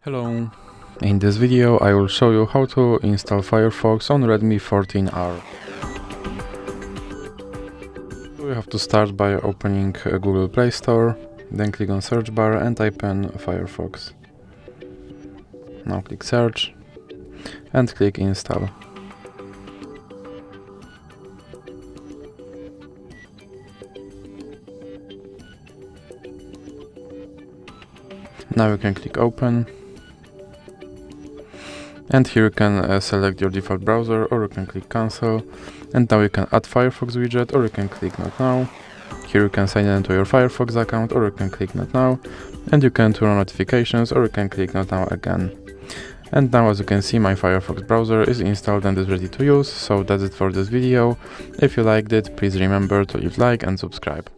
Hello, in this video I will show you how to install Firefox on Redmi 14R. You have to start by opening Google Play Store, then click on search bar and type in Firefox. Now click search and click install. Now you can click open. And here you can select your default browser, or you can click cancel. And now you can add Firefox widget, or you can click not now. Here you can sign in to your Firefox account, or you can click not now. And you can turn on notifications, or you can click not now again. And now, as you can see, my Firefox browser is installed and is ready to use. So that's it for this video. If you liked it, please remember to leave a like and subscribe.